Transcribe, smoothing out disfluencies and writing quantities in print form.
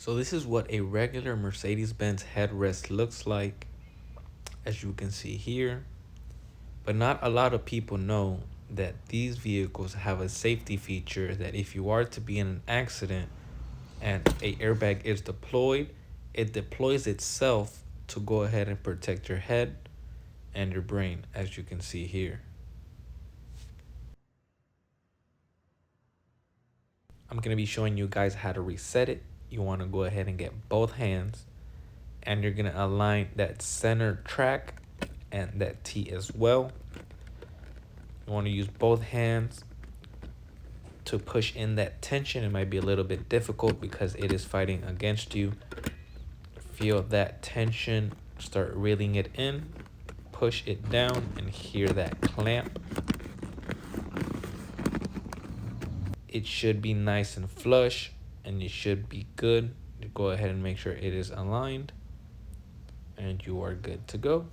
So this is what a regular Mercedes-Benz headrest looks like, as you can see here. But not a lot of people know that these vehicles have a safety feature that if you are to be in an accident and a airbag is deployed, it deploys itself to go ahead and protect your head and your brain, as you can see here. I'm going to be showing you guys how to reset it. You want to go ahead and get both hands, and you're going to align that center track and that T as well. You want to use both hands to push in that tension. It might be a little bit difficult because it is fighting against you. Feel that tension, start reeling it in, push it down, and hear that clamp. It should be nice and flush, and it should be good. Go ahead and make sure it is aligned, and you are good to go.